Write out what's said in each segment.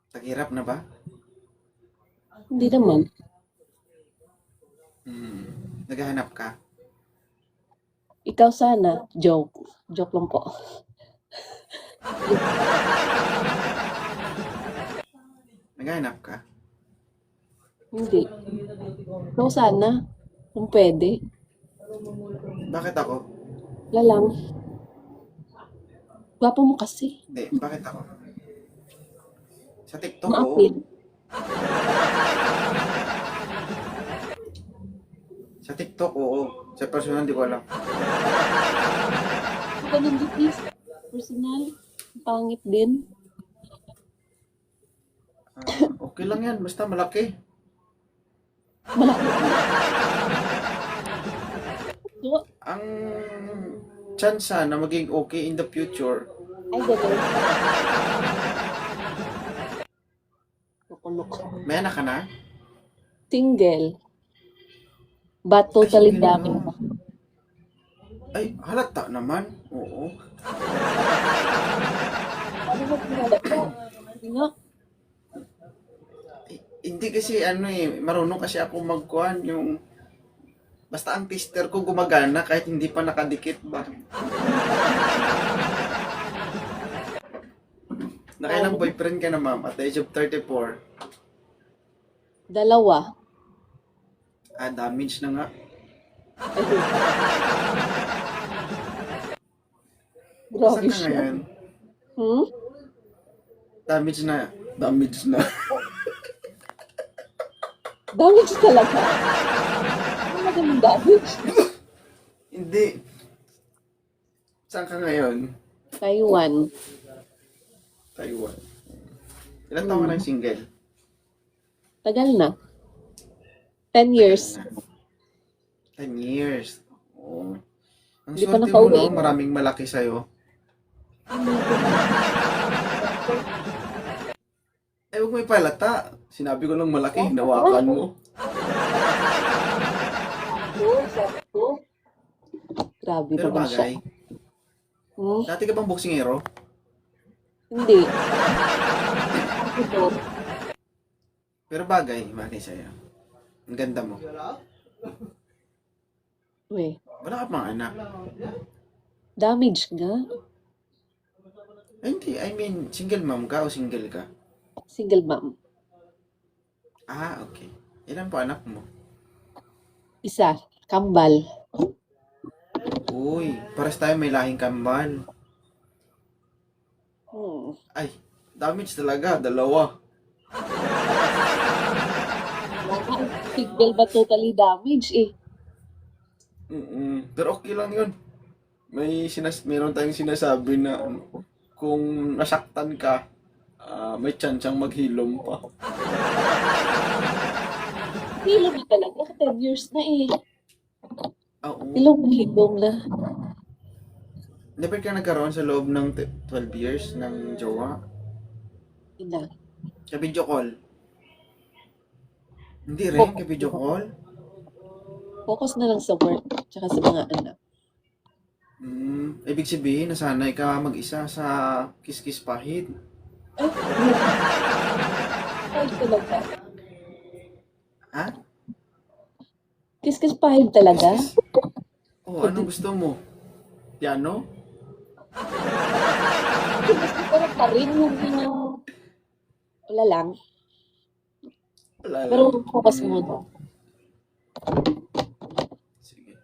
Taghirap na ba? Hindi naman. Naghahanap ka? Ikaw sana. Joke. Joke lang po. Naghahanap ka? Hindi. Ikaw sana. Kung pwede. Bakit ako? Wala lang. Gwapo mo kasi. Hindi, bakit ako? Sa TikTok, oo. Ma-appeal. Sa TikTok, oo. Sa personal, di ko alam. Ganun din, please. Personal. Pangit din. Okay lang yan, basta malaki. Malaki. So, Ang chance na maging okay in the future, ay, ganun. Nakulok. may anak ka na? Single. But totally single dami. ka. Ay, halata naman. Oo. Ano ba pinalak ko? Nga. Hindi kasi marunong kasi ako magkuhan yung basta ang tester ko gumagana kahit hindi pa nakadikit ba. Nakailang boyfriend ka na, ma'am, at the age of 34? Dalawa. Damage na nga. Ay, Saan grabe ka siya. ngayon? Hmm? Damage na. Damage na. Damage talaga. Ano magandang damage? Hindi. Saan ka ngayon? Taiwan. Taiwan. Ilan taon ka na single? Tagal na. 10 years. 10 years. Oo. Ang Hindi pa swerte mo, nakauwi. no? Maraming malaki sa'yo. Huwag mo ipalata. Sinabi ko lang malaki, hinawakan mo. Grabe Pero naman siya. bagay, Hmm? dati ka bang boksingero? Hindi. Ito. Pero bagay sa'yo. Ang ganda mo. Uy, Wala ka pang anak. damage nga. Ay, hindi, I mean, single mom ka o single ka? Single mom. Okay. Ilan po anak mo? Isa. Kambal. Uy, pares tayo may lahing kambal. Hmm. Ay, damage talaga, dalawa. Single ba totally damage eh. Pero okay lang yun. Meron tayong sinasabi na kung nasaktan ka, may chance siyang maghilom pa. Hilom na talaga. 10 years na eh. Oo. Hilom na. Never ka nagkaroon sa loob ng 12 years ng jowa? Ina. Sa video call? Hindi rin, ka video call? Focus na lang sa work. Tsaka sa mga anak. Ibig sabihin, nasanay ka mag-isa sa kiss-kiss pahid. Ay, pahid talaga. Ha? Kiss-kiss pahid talaga. Oh, ano gusto mo? Piano? Gusto ko pa rin yung wala lang. Wala Pero lang. focus muna. Sige.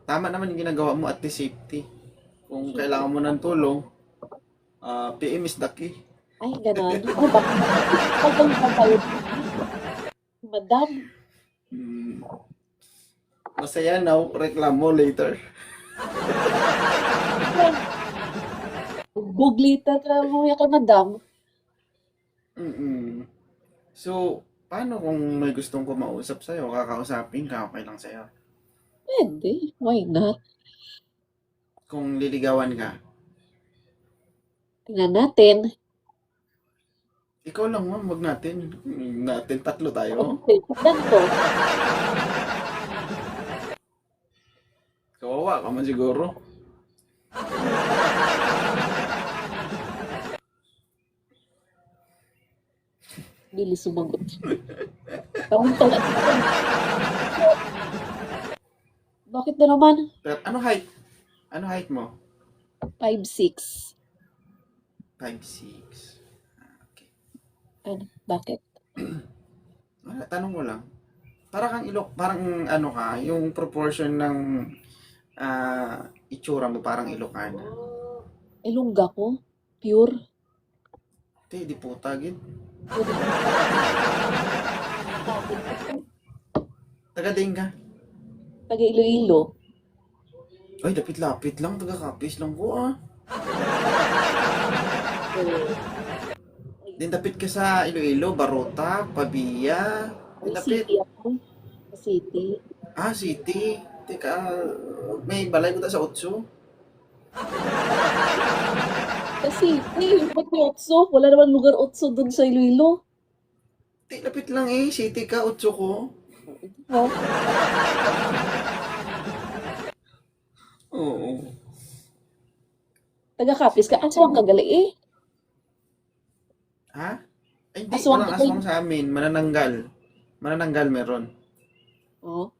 Tama naman yung ginagawa mo at the safety. Kung kailangan mo ng tulong, PM is the key. Ay, ganon. Oh, bakit? Pagkalipan tayo. Madam. Masaya now, reklamo later. Googlita ka mo kay madam. So, paano kung may gustong kumausap sa'yo, kakausapin ka, okay lang sa'yo? Pwede. Why not? Kung liligawan ka, Tingnan natin. ikaw lang ma'am, wag natin. Natin, tatlo tayo. Okay, tignan ko. Kawawa ka man siguro. Bilis sumagot. Tawang-tawa. Bakit na naman? Pero ano height? Ano height mo? 5'6". 5'6". Okay. Ano? Bakit? Wala, tanong ko lang. Parang ano ka, yung proportion ng itsura mo parang Ilocana. Ilongga ko? Pure? Di puta, gid. Taga-ding ka. Taga Iloilo. Ay, lapit-lapit lang. Taga-Capiz lang ko, ah. Din dapit ka sa Iloilo, Barota, Pabia. Ay, Din dapit. city ako. Sa city. Ah, city. Teka, may balay ko ta sa Otso. Sa city. Ba't may Otso? Wala naman lugar Otso dun sa Iloilo. Di, lapit lang eh. City ka, Otso ko. Oh. Oo. Taga Capiz ka. Aswang ka gali eh. Ha? Ay, hindi. Aswang Walang ka aswang sa amin. Manananggal. Manananggal meron. Oh.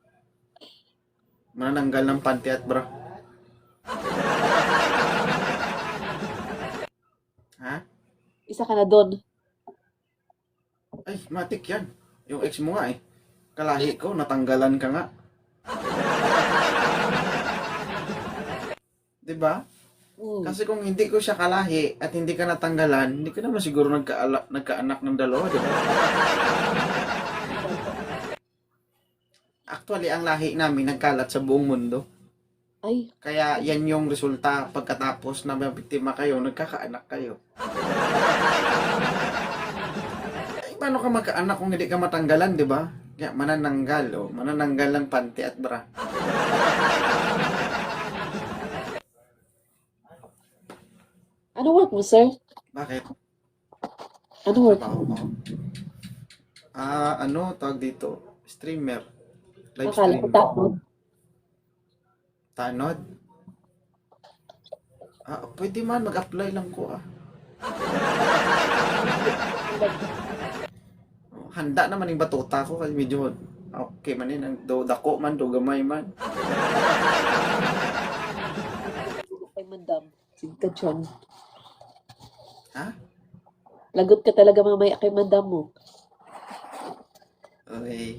Manananggal ng panty at bra. Ha? Isa ka na doon. Ay, matik yan. Yung ex mo nga eh. Kalahi ko, natanggalan ka nga. Diba? Kasi kung hindi ko siya kalahi at hindi ka natanggalan, hindi ka naman siguro nagkaanak ng dalawa, diba? Actually, ang lahi namin nagkalat sa buong mundo. Ay, Kaya yan yung resulta pagkatapos na mabiktima kayo, nagkakaanak kayo. Ay, paano ka magkaanak kung hindi ka matanggalan, di ba? Kaya manananggal, oh. Manananggal ng panty at bra. ano work mo, sir? Bakit? Ano work? Trabaho ko. Ano, tawag dito? Streamer. Live Akala ko stream. tapos. Tanod? Pwede man, mag-apply lang ko, ah. Handa naman yung batuta ko kasi medyo okay man yun. Do dako man, do gamay man. Kay madam. Sige ka, John. Ha? Lagot ka talaga mamaya kay madam mo. Okay.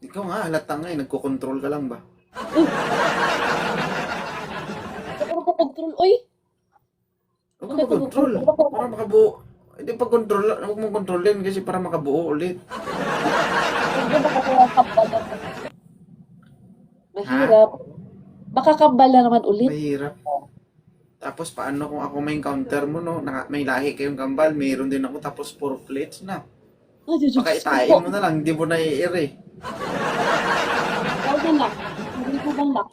Ikaw nga, halata nga eh. Nagko-control ka lang ba? Ano ka control? Uy! Huwag ka mag-control. Para makabuo. Hindi pa control. Huwag mo kontrolin kasi para makabuo ulit. Mahirap. Baka kambal na naman ulit. Mahirap. Tapos paano kung ako may encounter mo, no? May lahi kayong kambal, mayroon din ako, tapos puro plates na. Ah, Diyos Baka ko. itain mo na lang, hindi mo na i-ere. Ikaw na lang. Hindi ko bang lang.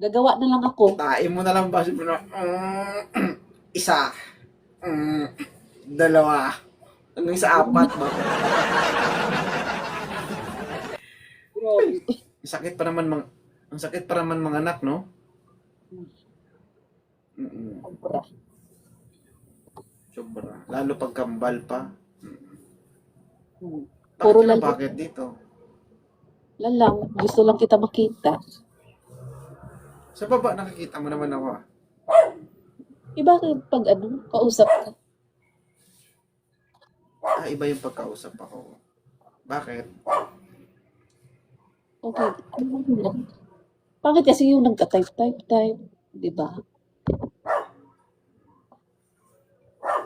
Gagawa na lang ako. Itain mo na lang ba? Sabi mo na, isa, dalawa, hanggang sa apat ba? Grabe. Ang sakit pa naman mga anak, no? Sobra. Sobra. Lalo pag kambal pa. Puro Bakit, lang. bakit dito? Lalang. Gusto lang kita makita. Sa baba, nakikita mo naman ako, ah. Iba pag ano, kausap ka. Iba yung pagkausap ako. Bakit? Okay. Bakit kasi yung nagka-type? Di ba?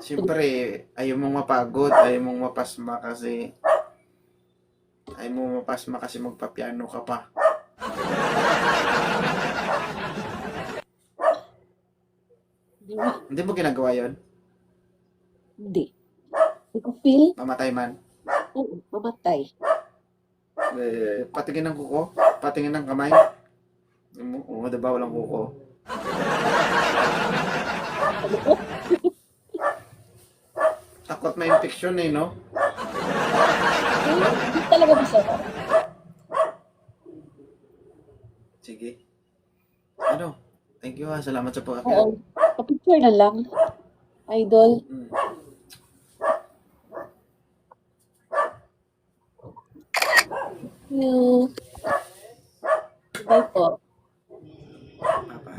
Siyempre, ayaw mong mapagod, ayaw mong mapasma kasi magpapiano ka pa. Di ba? Hindi mo ginagawa yon? Hindi. Hindi ko feel. Mamatay man. Oo, mamatay. Patingin ng kuko? Patingin ng kamay? Oo, diba walang kuko? Ano po? Takot may infection eh, no? Hindi talaga masarap. Sige. Ano? Thank you, ha. Salamat sa pagkakit. Oo. Pa-picture na lang. Idol. you. Bye po. Bye-bye.